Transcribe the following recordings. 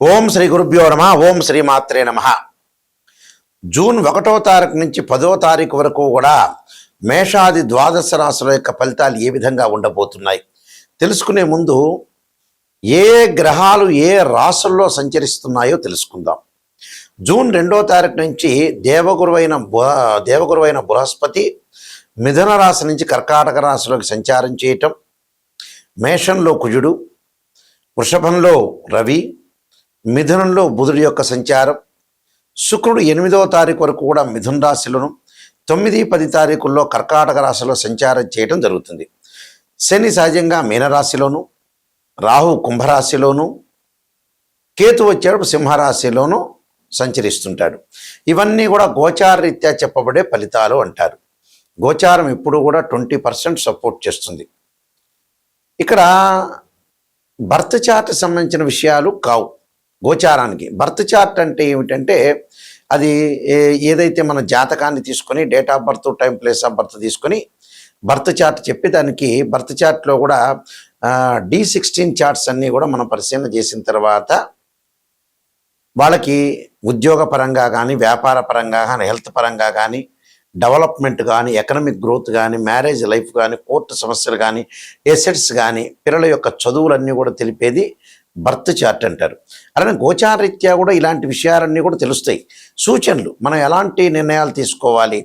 ఓం శ్రీ గురుభ్యో నమ. ఓం శ్రీ మాత్రే నమ. జూన్ 1వ తారీఖు నుంచి 10వ తారీఖు వరకు కూడా మేషాది ద్వాదశ రాశుల యొక్క ఫలితాలు ఏ విధంగా ఉండబోతున్నాయి తెలుసుకునే ముందు ఏ గ్రహాలు ఏ రాశుల్లో సంచరిస్తున్నాయో తెలుసుకుందాం. జూన్ 2వ తారీఖు నుంచి దేవగురువైన బృహస్పతి మిథున రాశి నుంచి కర్కాటక రాశిలోకి సంచారం చేయటం, మేషంలో కుజుడు, వృషభంలో రవి, మిథునంలో బుధుడి యొక్క సంచారం, శుక్రుడు 8వ తారీఖు వరకు కూడా మిథున రాశిలోను, 9, 10 తారీఖుల్లో కర్కాటక రాశిలో సంచారం చేయడం జరుగుతుంది. శని సహజంగా మీనరాశిలోను, రాహు కుంభరాశిలోను, కేతు వచ్చేటప్పుడు సింహరాశిలోను సంచరిస్తుంటాడు. ఇవన్నీ కూడా గోచారరీత్యా చెప్పబడే ఫలితాలు అంటారు. గోచారం ఎప్పుడు కూడా 20% సపోర్ట్ చేస్తుంది. ఇక్కడ బర్త్ చార్ట్ సంబంధించిన విషయాలు కావు. గోచారానికి బర్త్ చార్ట్ అంటే ఏమిటంటే అది ఏదైతే మన జాతకాన్ని తీసుకొని date of birth, time, place of birth తీసుకొని బర్త్ చార్ట్ చెప్పి దానికి బర్త్ చార్ట్లో కూడా D16 చార్ట్స్ అన్నీ కూడా మనం పరిశీలన చేసిన తర్వాత వాళ్ళకి ఉద్యోగ పరంగా కానీ, వ్యాపార పరంగా కానీ, హెల్త్ పరంగా కానీ, డెవలప్మెంట్ కానీ, ఎకనామిక్ గ్రోత్ కానీ, మ్యారేజ్ లైఫ్ కానీ, కోర్టు సమస్యలు కానీ, ఎసెట్స్ కానీ, పిల్లల యొక్క చదువులన్నీ కూడా తెలిపేది బర్త్ చార్ట్ అంటారు. అలానే గోచారరీత్యా కూడా ఇలాంటి విషయాలన్నీ కూడా తెలుస్తాయి. సూచనలు, మనం ఎలాంటి నిర్ణయాలు తీసుకోవాలి,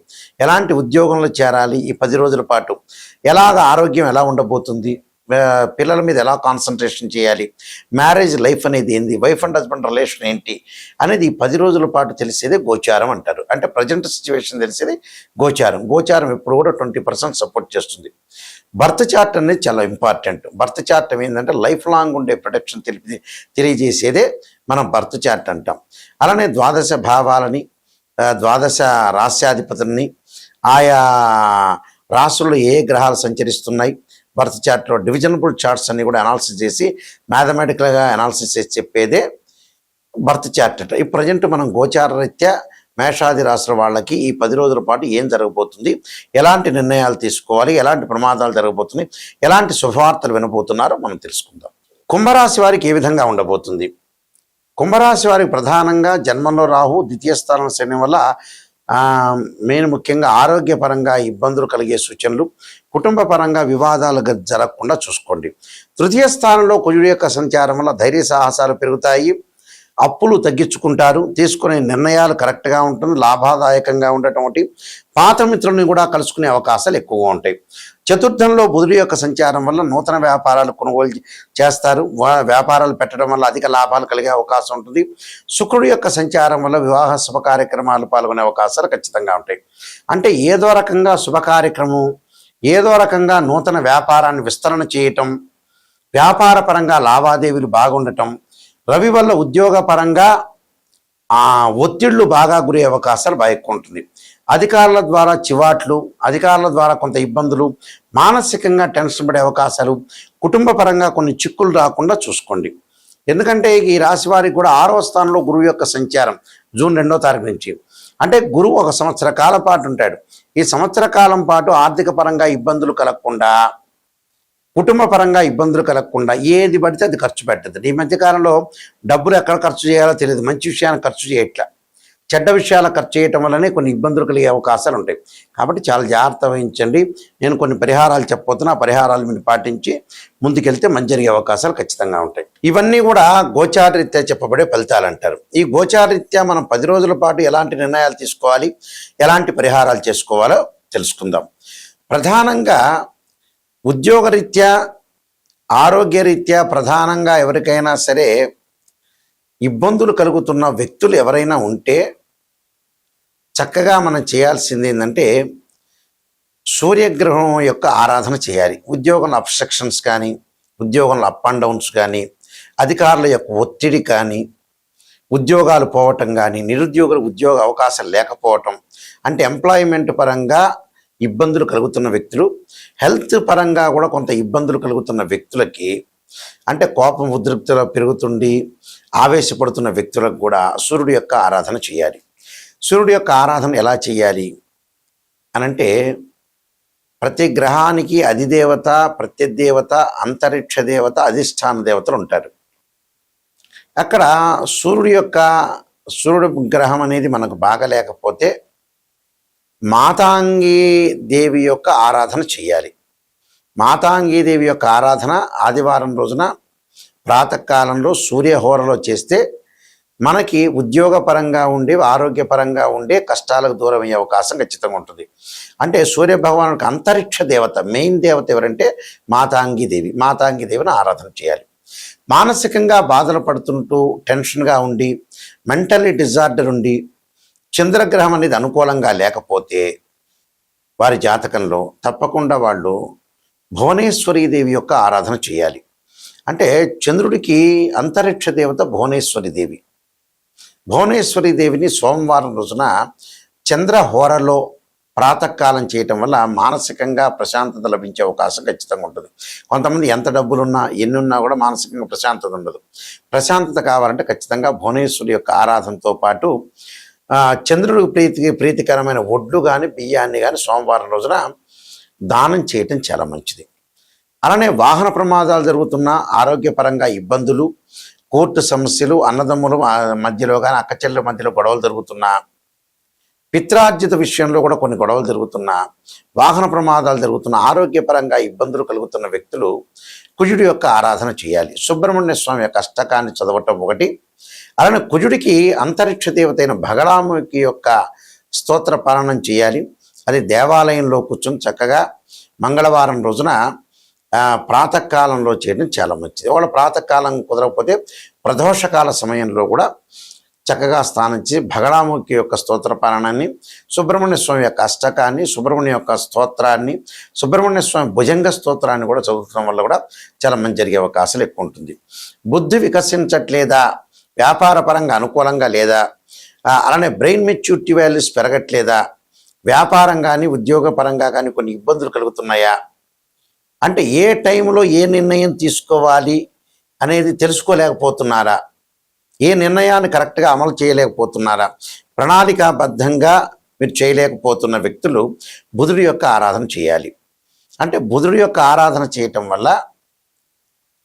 ఎలాంటి ఉద్యోగంలో చేరాలి, ఈ 10 రోజుల పాటు ఎలాగ ఆరోగ్యం ఎలా ఉండబోతుంది, పిల్లల మీద ఎలా కాన్సన్ట్రేషన్ చేయాలి, మ్యారేజ్ లైఫ్ అనేది ఏంది, వైఫ్ అండ్ హస్బెండ్ రిలేషన్ ఏంటి అనేది ఈ 10 రోజుల పాటు తెలిసేదే గోచారం అంటారు. అంటే ప్రజెంట్ సిచ్యువేషన్ తెలిసేది గోచారం. గోచారం ఎప్పుడు కూడా 20% సపోర్ట్ చేస్తుంది. బర్త్ చార్ట్ అనేది చాలా ఇంపార్టెంట్. బర్త్ చార్ట్ ఏంటంటే లైఫ్ లాంగ్ ఉండే ప్రొటెక్షన్ తెలియజేసేదే మనం బర్త్ చార్ట్ అంటాం. అలానే ద్వాదశ భావాలని, ద్వాదశ రాశ్యాధిపతులని, ఆయా రాశుల్లో ఏ గ్రహాలు సంచరిస్తున్నాయి, బర్త్ చార్ట్లో డివిజనబుల్ చార్ట్స్ అన్ని కూడా అనాలిసిస్ చేసి మ్యాథమెటికల్గా అనాలిసిస్ చేసి చెప్పేదే బర్త్ చార్ట్ అంట. ఈ ప్రజెంట్ మనం గోచార రీత్యా మేషాది రాశుల వాళ్ళకి ఈ 10 రోజుల పాటు ఏం జరగబోతుంది, ఎలాంటి నిర్ణయాలు తీసుకోవాలి, ఎలాంటి ప్రమాదాలు జరగబోతున్నాయి, ఎలాంటి శుభవార్తలు వినబోతున్నారో మనం తెలుసుకుందాం. కుంభరాశి వారికి ఏ విధంగా ఉండబోతుంది? కుంభరాశి వారికి ప్రధానంగా జన్మంలో రాహు, ద్వితీయ స్థానం శని వల్ల మెయిన్ ముఖ్యంగా ఆరోగ్యపరంగా ఇబ్బందులు కలిగే సూచనలు, కుటుంబ పరంగా వివాదాలు జరగకుండా చూసుకోండి. తృతీయ స్థానంలో కుజుడి యొక్క సంచారం వల్ల ధైర్య సాహసాలు పెరుగుతాయి, అప్పులు తగ్గించుకుంటారు, తీసుకునే నిర్ణయాలు కరెక్ట్గా ఉంటుంది, లాభదాయకంగా ఉండటం ఒకటి, పాత మిత్రుల్ని కూడా కలుసుకునే అవకాశాలు ఎక్కువగా ఉంటాయి. చతుర్థంలో బుధుడి యొక్క సంచారం వల్ల నూతన వ్యాపారాలు కొనుగోలు చేస్తారు, వ్యాపారాలు పెట్టడం వల్ల అధిక లాభాలు కలిగే అవకాశం ఉంటుంది. శుక్రుడి యొక్క సంచారం వల్ల వివాహ శుభ కార్యక్రమాలు పాల్గొనే అవకాశాలు ఖచ్చితంగా ఉంటాయి. అంటే ఏదో రకంగా శుభ కార్యక్రమం, ఏదో రకంగా నూతన వ్యాపారాన్ని విస్తరణ చేయటం, వ్యాపార పరంగా లావాదేవీలు బాగుండటం, రవి వల్ల ఉద్యోగపరంగా ఒత్తిళ్లు బాగా గురే అవకాశాలు బాగా ఎక్కువ ఉంటుంది. అధికారుల ద్వారా చివాట్లు, అధికారుల ద్వారా కొంత ఇబ్బందులు, మానసికంగా టెన్షన్ పడే అవకాశాలు, కుటుంబ పరంగా కొన్ని చిక్కులు రాకుండా చూసుకోండి. ఎందుకంటే ఈ రాశి వారికి కూడా 6వ స్థానంలో గురువు యొక్క సంచారం జూన్ 2వ తారీఖు నుంచి. అంటే గురువు 1 సంవత్సర కాలం పాటు ఉంటాడు. ఈ సంవత్సర కాలం పాటు ఆర్థిక పరంగా ఇబ్బందులు కలగకుండా, కుటుంబ పరంగా ఇబ్బందులు కలగకుండా ఏది పడితే అది ఖర్చు పెట్టద్దు. ఈ మధ్యకాలంలో డబ్బులు ఎక్కడ ఖర్చు చేయాలో తెలియదు, మంచి విషయాన్ని ఖర్చు చేయట్లా, చెడ్డ విషయాలు ఖర్చు చేయటం వల్లనే కొన్ని ఇబ్బందులు కలిగే అవకాశాలు ఉంటాయి. కాబట్టి చాలా జాగ్రత్త వహించండి. నేను కొన్ని పరిహారాలు చెప్పబోతున్నా, ఆ పరిహారాలు మీరు పాటించి ముందుకెళ్తే మంచి జరిగే అవకాశాలు ఖచ్చితంగా ఉంటాయి. ఇవన్నీ కూడా గోచారరీత్యా చెప్పబడే ఫలితాలు అంటారు. ఈ గోచారరీత్యా మనం 10 రోజుల పాటు ఎలాంటి నిర్ణయాలు తీసుకోవాలి, ఎలాంటి పరిహారాలు చేసుకోవాలో తెలుసుకుందాం. ప్రధానంగా ఉద్యోగరీత్యా, ఆరోగ్యరీత్యా ప్రధానంగా ఎవరికైనా సరే ఇబ్బందులు కలుగుతున్న వ్యక్తులు ఎవరైనా ఉంటే చక్కగా మనం చేయాల్సింది ఏంటంటే సూర్యగ్రహం యొక్క ఆరాధన చేయాలి. ఉద్యోగంలో అబ్స్ట్రక్షన్స్ కానీ, ఉద్యోగంలో అప్ అండ్ డౌన్స్ కానీ, అధికారుల యొక్క ఒత్తిడి కానీ, ఉద్యోగాలు పోవటం కానీ, నిరుద్యోగులకు ఉద్యోగ అవకాశాలు లేకపోవటం, అంటే ఎంప్లాయ్మెంట్ పరంగా ఇబ్బందులు కలుగుతున్న వ్యక్తులు, హెల్త్ పరంగా కూడా కొంత ఇబ్బందులు కలుగుతున్న వ్యక్తులకి, అంటే కోపం ఉద్రిక్తలు పెరుగుతుండి ఆవేశపడుతున్న వ్యక్తులకు కూడా సూర్యుడి యొక్క ఆరాధన చేయాలి. సూర్యుడి యొక్క ఆరాధన ఎలా చేయాలి అనంటే ప్రతి గ్రహానికి అధిదేవత, ప్రత్యదేవత, అంతరిక్ష దేవత, అధిష్టాన దేవతలు ఉంటారు. అక్కడ సూర్యుడు గ్రహం అనేది మనకు బాగా లేకపోతే మాతాంగీ దేవి యొక్క ఆరాధన చేయాలి. మాతాంగీ దేవి యొక్క ఆరాధన ఆదివారం రోజున ప్రాతకాలంలో సూర్యహోరలో చేస్తే మనకి ఉద్యోగపరంగా ఉండే, ఆరోగ్యపరంగా ఉండే కష్టాలకు దూరం అయ్యే అవకాశం ఖచ్చితంగా ఉంటుంది. అంటే సూర్య భగవానుడికి అంతరిక్ష దేవత, మెయిన్ దేవత ఎవరంటే మాతాంగీ దేవి. మాతాంగీ దేవిని ఆరాధన చేయాలి. మానసికంగా బాధలు పడుతుంటూ టెన్షన్గా ఉండి, మెంటల్లీ డిజార్డర్ ఉండి, చంద్రగ్రహం అనేది అనుకూలంగా లేకపోతే వారి జాతకంలో తప్పకుండా వాళ్ళు భువనేశ్వరీ దేవి యొక్క ఆరాధన చేయాలి. అంటే చంద్రుడికి అంతరిక్ష దేవత భువనేశ్వరి దేవి. భువనేశ్వరి దేవిని సోమవారం రోజున చంద్రహోరలో ప్రాతకాలం చేయటం వల్ల మానసికంగా ప్రశాంతత లభించే అవకాశం ఖచ్చితంగా ఉంటుంది. కొంతమంది ఎంత డబ్బులున్నా ఎన్నున్నా కూడా మానసికంగా ప్రశాంతత ఉండదు. ప్రశాంతత కావాలంటే ఖచ్చితంగా భువనేశ్వరి యొక్క ఆరాధనతో పాటు చంద్రుడికి ప్రీతికరమైన ఒడ్లు కానీ బియ్యాన్ని కానీ సోమవారం రోజున దానం చేయటం చాలా మంచిది. అలానే వాహన ప్రమాదాలు జరుగుతున్న, ఆరోగ్యపరంగా ఇబ్బందులు, కోర్టు సమస్యలు, అన్నదమ్ముల మధ్యలో కానీ అక్కచెల్లెల మధ్యలో గొడవలు జరుగుతున్నా, పిత్రార్జిత విషయంలో కూడా కొన్ని గొడవలు జరుగుతున్నా, వాహన ప్రమాదాలు జరుగుతున్న, ఆరోగ్యపరంగా ఇబ్బందులు కలుగుతున్న వ్యక్తులు కుజుడి యొక్క ఆరాధన చేయాలి. సుబ్రహ్మణ్య స్వామి యొక్క అష్టకాన్ని చదవటం ఒకటి. అలానే కుజుడికి అంతరిక్ష దేవతైన భగళాముఖి యొక్క స్తోత్ర పాలనం చేయాలి. అది దేవాలయంలో కూర్చొని చక్కగా మంగళవారం రోజున ప్రాతకాలంలో చేయడం చాలా మంచిది. ఒకవేళ ప్రాతకాలం కుదరకపోతే ప్రదోషకాల సమయంలో కూడా చక్కగా స్నానం చేసి భగళాముఖి యొక్క స్తోత్ర పాలనాన్ని, సుబ్రహ్మణ్య స్వామి యొక్క అష్టకాన్ని, సుబ్రహ్మణ్య యొక్క స్తోత్రాన్ని, సుబ్రహ్మణ్య స్వామి భుజంగ స్తోత్రాన్ని కూడా చదువుతున్న వల్ల కూడా చాలా మంచి జరిగే అవకాశాలు ఎక్కువ ఉంటుంది. బుద్ధి వికసించట్లేదా, వ్యాపార పరంగా అనుకూలంగా లేదా, అలానే బ్రెయిన్ మెచ్యూరిటీ వాల్యూస్ పెరగట్లేదా, వ్యాపారం కానీ ఉద్యోగపరంగా కానీ కొన్ని ఇబ్బందులు కలుగుతున్నాయా, అంటే ఏ టైంలో ఏ నిర్ణయం తీసుకోవాలి అనేది తెలుసుకోలేకపోతున్నారా, ఏ నిర్ణయాన్ని కరెక్ట్గా అమలు చేయలేకపోతున్నారా, ప్రణాళికాబద్ధంగా మీరు చేయలేకపోతున్న వ్యక్తులు బుధుడి యొక్క ఆరాధన చేయాలి. అంటే బుధుడి యొక్క ఆరాధన చేయటం వల్ల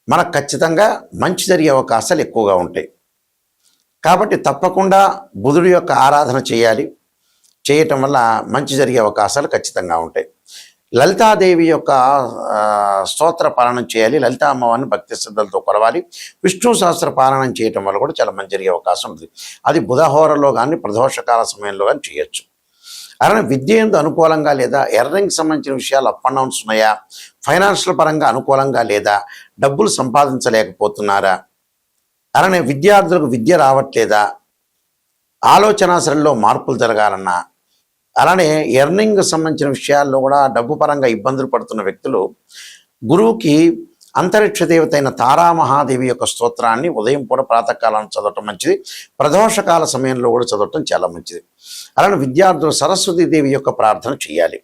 మనకు ఖచ్చితంగా మంచి జరిగే అవకాశాలు ఎక్కువగా ఉంటాయి. కాబట్టి తప్పకుండా బుధుడి యొక్క ఆరాధన చేయాలి. చేయటం వల్ల మంచి జరిగే అవకాశాలు ఖచ్చితంగా ఉంటాయి. లలితాదేవి యొక్క స్తోత్ర పాలనం చేయాలి. లలితా అమ్మవారిని భక్తి శ్రద్ధలతో కొలవాలి. విష్ణు సహస్ర పాలనం చేయటం వల్ల కూడా చాలా మంచి జరిగే అవకాశం ఉంది. అది బుధహోరలో కానీ ప్రదోషకాల సమయంలో కానీ చేయొచ్చు. అలానే విద్య ఎందు అనుకూలంగా లేదా, ఎర్నింగ్కి సంబంధించిన విషయాలు అప్ అండ్ డౌన్స్ ఉన్నాయా, ఫైనాన్షియల్ పరంగా అనుకూలంగా లేదా, డబ్బులు సంపాదించలేకపోతున్నారా, అలానే విద్యార్థులకు విద్య రావట్లేదా, ఆలోచన సరళిలో మార్పులు జరగాలన్నా, అలానే ఎర్నింగ్ సంబంధించిన విషయాల్లో కూడా డబ్బు పరంగా ఇబ్బందులు పడుతున్న వ్యక్తులు గురువుకి అంతరిక్ష దేవత అయిన తారామహాదేవి యొక్క స్తోత్రాన్ని ఉదయం పూట ప్రాతకాలం చదవటం మంచిది. ప్రదోషకాల సమయంలో కూడా చదవటం చాలా మంచిది. అలానే విద్యార్థులు సరస్వతీదేవి యొక్క ప్రార్థన చేయాలి.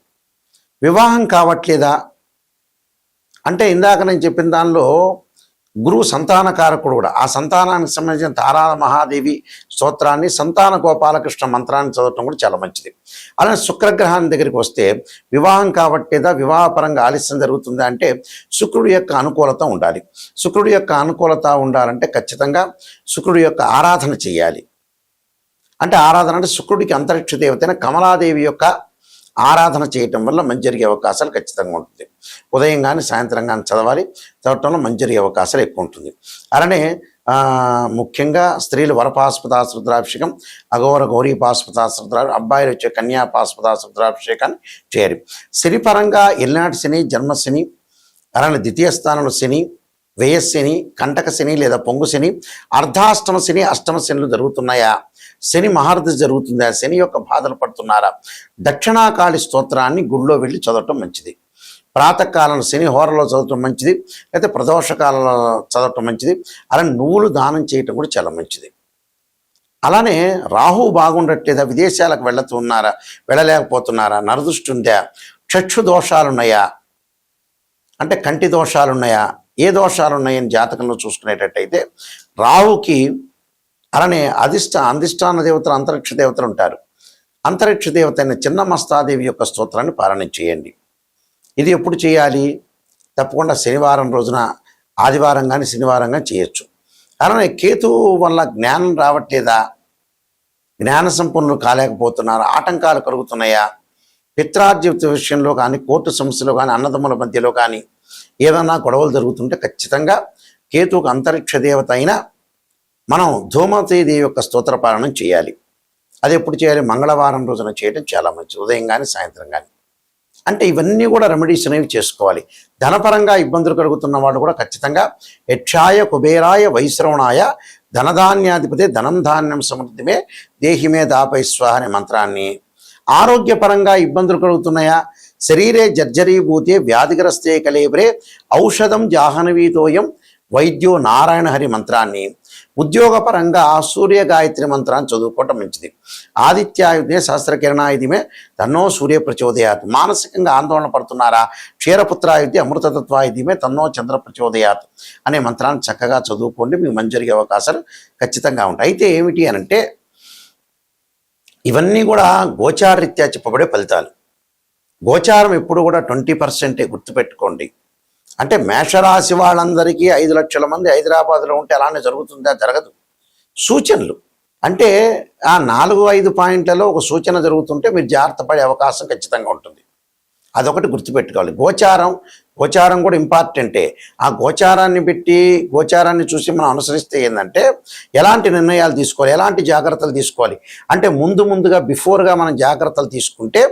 వివాహం కావట్లేదా అంటే ఇందాక నేను చెప్పిన దానిలో గురువు సంతానకారకుడు కూడా. ఆ సంతానానికి సంబంధించిన తారా మహాదేవి స్తోత్రాన్ని, సంతాన గోపాలకృష్ణ మంత్రాన్ని చదవటం కూడా చాలా మంచిది. అలానే శుక్రగ్రహాన్ని దగ్గరికి వస్తే వివాహం కాబట్టేదా, వివాహపరంగా ఆలస్యం జరుగుతుందా అంటే శుక్రుడి యొక్క అనుకూలత ఉండాలి. శుక్రుడి యొక్క అనుకూలత ఉండాలంటే ఖచ్చితంగా శుక్రుడి యొక్క ఆరాధన చేయాలి. అంటే ఆరాధన అంటే శుక్రుడికి అంతరిక్ష దేవతైన కమలాదేవి యొక్క ఆరాధన చేయటం వల్ల మంచి జరిగే అవకాశాలు ఖచ్చితంగా ఉంటుంది. ఉదయం కానీ సాయంత్రం కానీ చదవటంలో మంచి జరిగే అవకాశాలు ఎక్కువ ఉంటుంది. అలానే ముఖ్యంగా స్త్రీలు వరపాస్పదాస రుద్రాభిషేకం, అఘోర గౌరీ పాస్పదాస రుద్రాభిషేకం, అబ్బాయిలు వచ్చే కన్యా పాస్పదాస రుద్రాభిషేకాన్ని చేయాలి. శనిపరంగా ఎల్నాటి శని, జన్మశని, అలానే ద్వితీయ స్థానంలో శని, వ్యయశని, కంటక శని లేదా పొంగు శని, అర్ధాష్టమ శని, అష్టమ శనులు జరుగుతున్నాయా, శని మహారథి జరుగుతుందా, శని యొక్క బాధలు పడుతున్నారా, దక్షిణాకాళి స్తోత్రాన్ని గుడిలో వెళ్ళి చదవటం మంచిది. ప్రాతకాలంలో శని హోరలో చదవటం మంచిది, లేకపోతే ప్రదోషకాలంలో చదవటం మంచిది. అలా నువ్వులు దానం చేయటం కూడా చాలా మంచిది. అలానే రాహు బాగుండట్లేదా, విదేశాలకు వెళ్ళలేకపోతున్నారా, నరదృష్టి ఉందా, చక్షు దోషాలున్నాయా అంటే కంటి దోషాలున్నాయా, ఏ దోషాలు ఉన్నాయని జాతకంలో చూసుకునేటట్టయితే రాహుకి అలానే అధిష్టాన దేవతలు, అంతరిక్ష దేవతలు ఉంటారు. అంతరిక్ష దేవత అయిన చిన్నమస్తాదేవి యొక్క స్తోత్రాన్ని పారాయణ చేయండి. ఇది ఎప్పుడు చేయాలి? తప్పకుండా శనివారం రోజున, ఆదివారం కానీ శనివారం కానీ చేయొచ్చు. అలానే కేతువు వల్ల జ్ఞానం రావట్లేదా, జ్ఞాన సంపన్నులు కాలేకపోతున్నారు, ఆటంకాలు కలుగుతున్నాయా, పిత్రార్జిత విషయంలో కానీ, కోర్టు సమస్యలో కానీ, అన్నదమ్ముల మధ్యలో కానీ ఏదైనా గొడవలు జరుగుతుంటే ఖచ్చితంగా కేతువుకు అంతరిక్ష దేవత అయిన మనం ధూమతీదేవి యొక్క స్తోత్రపాలనం చేయాలి. అది ఎప్పుడు చేయాలి? మంగళవారం రోజున చేయడం చాలా మంచిది, ఉదయం కానీ సాయంత్రం కానీ. అంటే ఇవన్నీ కూడా రెమెడీస్ అనేవి చేసుకోవాలి. ధనపరంగా ఇబ్బందులు కలుగుతున్న వాళ్ళు కూడా ఖచ్చితంగా యక్షాయ కుబేరాయ వైశ్రవణాయ ధనధాన్యాధిపతి ధనం ధాన్యం సమృద్ధిమే దేహిమే దాపై స్వాహ అనే మంత్రాన్ని, ఆరోగ్యపరంగా ఇబ్బందులు కలుగుతున్నాయా, శరీరే జర్జరీభూతే వ్యాధిగ్రస్తే కలేబ్రే ఔషధం జాహ్నవీతోయం వైద్యో నారాయణ హరి మంత్రాన్ని, ఉద్యోగపరంగా సూర్య గాయత్రి మంత్రాన్ని చదువుకోవటం మంచిది. ఆదిత్యాయుధే సహస్రకిరణాయుధమే తన్నో సూర్య ప్రచోదయాత్. మానసికంగా ఆందోళన పడుతున్నారా, క్షీరపుత్రాయుధి అమృతతత్వాయుధమే తన్నో చంద్ర ప్రచోదయాత్ అనే మంత్రాన్ని చక్కగా చదువుకోండి, మీకు మంచి జరిగే అవకాశాలు ఖచ్చితంగా ఉంటాయి. అయితే ఏమిటి అనంటే ఇవన్నీ కూడా గోచారరీత్యా చెప్పబడే ఫలితాలు. గోచారం ఎప్పుడు కూడా 20% గుర్తుపెట్టుకోండి. అంటే మేషరాశి వాళ్ళందరికీ 5 లక్షల మంది హైదరాబాద్లో ఉంటే అలానే జరుగుతుందా? జరగదు. సూచనలు అంటే ఆ 4-5 పాయింట్లలో ఒక సూచన జరుగుతుంటే మీరు జాగ్రత్త పడే అవకాశం ఖచ్చితంగా ఉంటుంది. అదొకటి గుర్తుపెట్టుకోవాలి. గోచారం కూడా ఇంపార్టెంటే. ఆ గోచారాన్ని చూసి మనం అనుసరిస్తే ఏంటంటే ఎలాంటి నిర్ణయాలు తీసుకోవాలి, ఎలాంటి జాగ్రత్తలు తీసుకోవాలి అంటే ముందుగా బిఫోర్గా మనం జాగ్రత్తలు తీసుకుంటే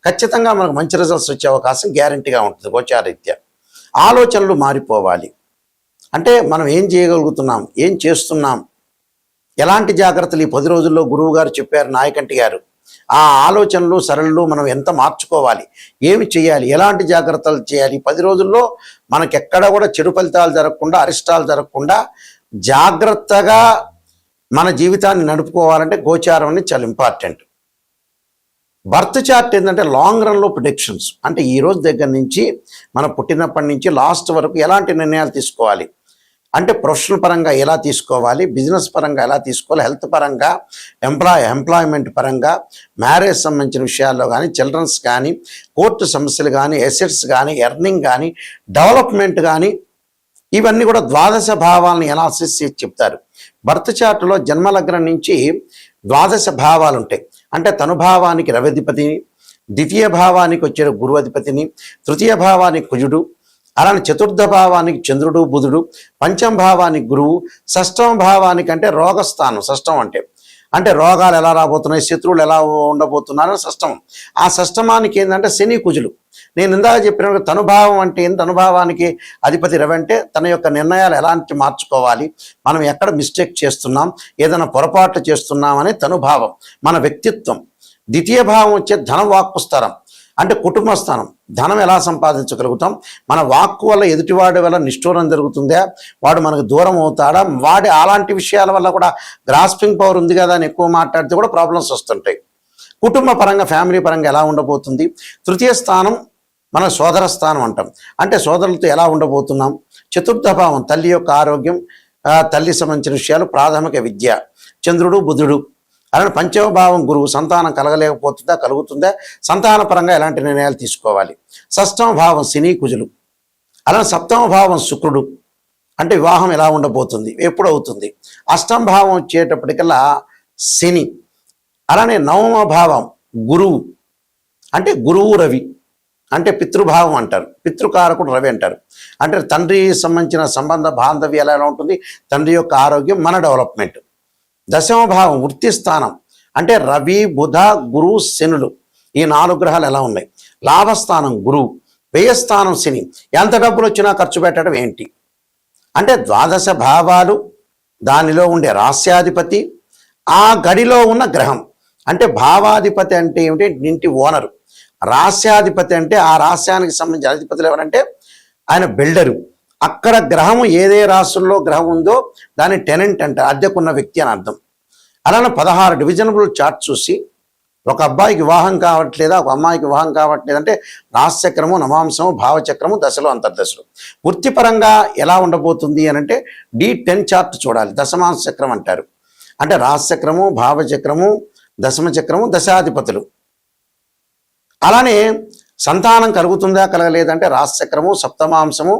ఖచ్చితంగా మనకు మంచి రిజల్ట్స్ వచ్చే అవకాశం గ్యారంటీగా ఉంటుంది. గోచారరీత్యా ఆలోచనలు మారిపోవాలి. అంటే మనం ఏం చేయగలుగుతున్నాం, ఏం చేస్తున్నాం, ఎలాంటి జాగ్రత్తలు ఈ 10 రోజుల్లో గురువు గారు చెప్పారు, నాయకంటి గారు. ఆ ఆలోచనలు సరళలు మనం ఎంత మార్చుకోవాలి, ఏమి చేయాలి, ఎలాంటి జాగ్రత్తలు చేయాలి, 10 రోజుల్లో మనకెక్కడ కూడా చెడు ఫలితాలు జరగకుండా, అరిష్టాలు జరగకుండా జాగ్రత్తగా మన జీవితాన్ని నడుపుకోవాలంటే గోచారం అనేది చాలా ఇంపార్టెంట్. బర్త్ చార్ట్ ఏంటంటే లాంగ్ రన్లో ప్రిడిక్షన్స్. అంటే ఈ రోజు దగ్గర నుంచి మనం పుట్టినప్పటి నుంచి లాస్ట్ వరకు ఎలాంటి నిర్ణయాలు తీసుకోవాలి, అంటే ప్రొఫెషనల్ పరంగా ఎలా తీసుకోవాలి, బిజినెస్ పరంగా ఎలా తీసుకోవాలి, హెల్త్ పరంగా, ఎంప్లాయ్మెంట్ పరంగా, మ్యారేజ్ సంబంధించిన విషయాల్లో కానీ, చిల్డ్రన్స్ కానీ, కోర్టు సమస్యలు కానీ, ఎసెట్స్ కానీ, ఎర్నింగ్ కానీ, డెవలప్మెంట్ కానీ, ఇవన్నీ కూడా ద్వాదశ భావాలను ఎనాలిసిస్ చేసి చెప్తారు. బర్త్ చార్టులో జన్మలగ్నం నుంచి ద్వాదశ భావాలు ఉంటాయి. అంటే తనుభావానికి రవిధిపతిని, ద్వితీయ భావానికి వచ్చే గురు అధిపతిని, తృతీయ భావానికి కుజుడు, అలానే చతుర్థ భావానికి చంద్రుడు బుధుడు, పంచమ భావానికి గురువు, షష్టమ భావానికి అంటే రోగస్థానం. షష్టం అంటే రోగాలు ఎలా రాబోతున్నాయి, శత్రువులు ఎలా ఉండబోతున్నారు షష్టమం. ఆ షష్టమానికి ఏంటంటే శని కుజులు. నేను ఇందాక చెప్పిన తనుభావం అంటే ఏంటి, తనుభావానికి అధిపతి రవి అంటే తన యొక్క నిర్ణయాలు ఎలాంటి మార్చుకోవాలి, మనం ఎక్కడ మిస్టేక్ చేస్తున్నాం, ఏదైనా పొరపాట్లు చేస్తున్నాం అనే తనుభావం మన వ్యక్తిత్వం. ద్వితీయ భావం వచ్చే ధన వాక్కు స్థానం, అంటే కుటుంబ స్థానం. ధనం ఎలా సంపాదించగలుగుతాం, మన వాక్కు వల్ల ఎదుటివాడి వల్ల నిష్ఠూరం జరుగుతుందా, వాడు మనకు దూరం అవుతాడా, వాడి అలాంటి విషయాల వల్ల కూడా గ్రాస్పింగ్ పవర్ ఉంది కదా అని ఎక్కువ మాట్లాడితే కూడా ప్రాబ్లమ్స్ వస్తుంటాయి. కుటుంబ పరంగా, ఫ్యామిలీ పరంగా ఎలా ఉండబోతుంది. తృతీయ స్థానం మన సోదర స్థానం అంటాం, అంటే సోదరులతో ఎలా ఉండబోతున్నాం. చతుర్థ భావం తల్లి యొక్క ఆరోగ్యం, తల్లి సంబంధించిన విషయాలు, ప్రాథమిక విద్య, చంద్రుడు బుధుడు. అలానే పంచమ భావం గురువు, సంతానం కలగలేకపోతుందా, కలుగుతుందా, సంతాన పరంగా ఎలాంటి నిర్ణయాలు తీసుకోవాలి. షష్టమ భావం శని కుజులు. అలానే సప్తమ భావం శుక్రుడు, అంటే వివాహం ఎలా ఉండబోతుంది, ఎప్పుడు అవుతుంది. అష్టమ భావం వచ్చేటప్పటికల్లా శని. అలానే నవమ భావం గురువు, అంటే గురువు రవి, అంటే పితృభావం అంటారు, పితృకారకుడు రవి అంటారు. అంటే తండ్రి సంబంధించిన సంబంధ బాంధవ్యాలు ఎలా ఉంటుంది, తండ్రి యొక్క ఆరోగ్యం, మన డెవలప్మెంట్. దశమ భావం వృత్తి స్థానం, అంటే రవి బుధ గురు శనులు, ఈ 4 గ్రహాలు ఎలా ఉన్నాయి. లాభస్థానం గురువు, వ్యయస్థానం శని. ఎంత డబ్బులు వచ్చినా ఖర్చు పెట్టడం ఏంటి అంటే ద్వాదశ భావాలు, దానిలో ఉండే రాస్యాధిపతి, ఆ గడిలో ఉన్న గ్రహం. అంటే భావాధిపతి అంటే ఏమిటి, ఇంటి ఓనరు. రాస్యాధిపతి అంటే ఆ రాస్యానికి సంబంధించిన అధిపతులు ఎవరంటే ఆయన బిల్డరు. అక్కడ గ్రహం ఏదే రాశుల్లో గ్రహం ఉందో దాన్ని టెనెంట్ అంటారు, అద్దెకున్న వ్యక్తి అని అర్థం. అలానే 16 డివిజనబుల్ చార్ట్ చూసి ఒక అబ్బాయికి వివాహం కావట్లేదా, ఒక అమ్మాయికి వివాహం కావట్లేదంటే రాశిచక్రము, నవాంశము, భావచక్రము, దశలు, అంతర్దశలు. వృత్తిపరంగా ఎలా ఉండబోతుంది అని అంటే D10 చార్ట్ చూడాలి. దశమాంశ చక్రం అంటారు, అంటే రాశిచక్రము, భావచక్రము, దశమ చక్రము, దశాధిపతులు. అలానే సంతానం కలుగుతుందా, కలగలేదంటే రాశిచక్రము, సప్తమాంశము,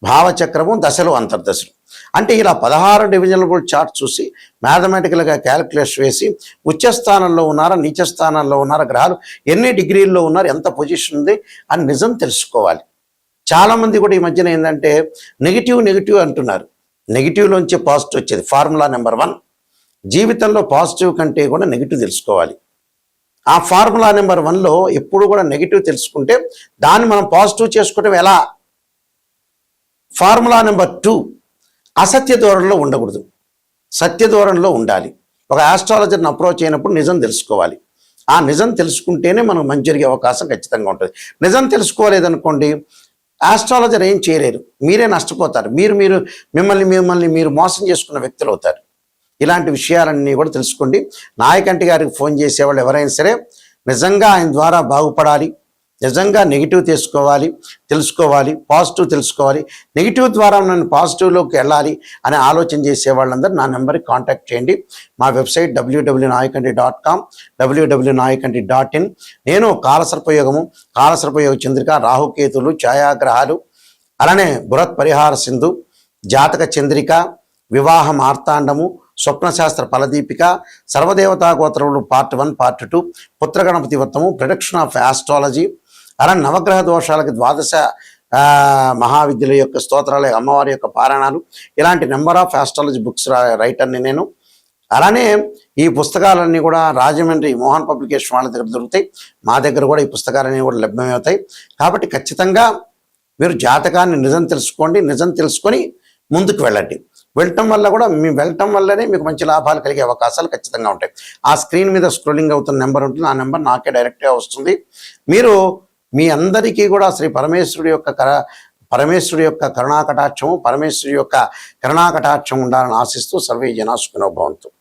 భావచక్రము, దశలు, అంతర్దశలు. అంటే ఇలా 16 డివిజనబుల్ చార్ట్ చూసి మ్యాథమెటికల్గా క్యాలిక్యులేషన్ వేసి ఉచ్చ స్థానంలో ఉన్నారా నీచ స్థానంలో ఉన్నారా గ్రహాలు ఎన్ని డిగ్రీల్లో ఉన్నారు ఎంత పొజిషన్ ఉంది అని నిజం తెలుసుకోవాలి. చాలామంది కూడా ఈ మధ్యన ఏంటంటే నెగిటివ్ అంటున్నారు. నెగిటివ్లోంచి పాజిటివ్ వచ్చేది ఫార్ములా నెంబర్ 1. జీవితంలో పాజిటివ్ కంటే కూడా నెగిటివ్ తెలుసుకోవాలి. ఆ ఫార్ములా నెంబర్ 1లో ఎప్పుడు కూడా నెగిటివ్ తెలుసుకుంటే దాన్ని మనం పాజిటివ్ చేసుకోవటం ఎలా? ఫార్ములా నెంబర్ 2 అసత్య ధోరణిలో ఉండకూడదు, సత్య ధోరణిలో ఉండాలి. ఒక ఆస్ట్రాలజర్ని అప్రోచ్ అయినప్పుడు నిజం తెలుసుకోవాలి. ఆ నిజం తెలుసుకుంటేనే మనకు మంచి జరిగే అవకాశం ఖచ్చితంగా ఉంటుంది. నిజం తెలుసుకోలేదనుకోండి ఆస్ట్రాలజర్ ఏం చేయలేరు, మీరే నష్టపోతారు. మిమ్మల్ని మీరు మోసం చేసుకున్న వ్యక్తులు అవుతారు. ఇలాంటి విషయాలన్నీ కూడా తెలుసుకోండి. నాయకంటి గారికి ఫోన్ చేసేవాళ్ళు ఎవరైనా సరే నిజంగా ఆయన ద్వారా బాగుపడాలి, నిజంగా నెగిటివ్ తెలుసుకోవాలి, పాజిటివ్ తెలుసుకోవాలి, నెగిటివ్ ద్వారా నన్ను పాజిటివ్లోకి వెళ్ళాలి అని ఆలోచన చేసే వాళ్ళందరూ నా నెంబర్కి కాంటాక్ట్ చేయండి. మా వెబ్సైట్ www.nayakanti.com, www.nayakanti.in. నేను కాలసర్పయోగము, కాలసర్పయోగ చంద్రిక, రాహుకేతులు, ఛాయాగ్రహాలు, అలానే బృహత్ పరిహార సింధు, జాతక చంద్రిక, వివాహ మార్తాండము, స్వప్నశాస్త్ర ఫలదీపిక, సర్వదేవతా గోత్రములు పార్ట్ 1 పార్ట్ 2, పుత్రగణపతి వ్రతము, ప్రొడక్షన్ ఆఫ్ ఆస్ట్రాలజీ, అలా నవగ్రహ దోషాలకి 12 మహావిద్యుల యొక్క స్తోత్రాల అమ్మవారి యొక్క పారాయణాలు, ఇలాంటి నెంబర్ ఆఫ్ ఆస్ట్రాలజీ బుక్స్ రైటర్ని నేను. అలానే ఈ పుస్తకాలన్నీ కూడా రాజమండ్రి మోహన్ పబ్లికేషన్ వాళ్ళ దగ్గర దొరుకుతాయి. మా దగ్గర కూడా ఈ పుస్తకాలన్నీ కూడా లభ్యమవుతాయి. కాబట్టి ఖచ్చితంగా మీరు జాతకాన్ని నిజం తెలుసుకోండి, నిజం తెలుసుకొని ముందుకు వెళ్ళండి. వెళ్ళటం వల్లనే మీకు మంచి లాభాలు కలిగే అవకాశాలు ఖచ్చితంగా ఉంటాయి. ఆ స్క్రీన్ మీద స్క్రోలింగ్ అవుతున్న నెంబర్ ఉంటుంది, ఆ నెంబర్ నాకే డైరెక్ట్గా వస్తుంది. మీరు మీ అందరికీ కూడా శ్రీ పరమేశ్వరుడి యొక్క కరుణాకటాక్షము, పరమేశ్వరుడి యొక్క కరుణాకటాక్షం ఉండాలని ఆశిస్తూ సర్వే జనా సుఖినో భవంతు.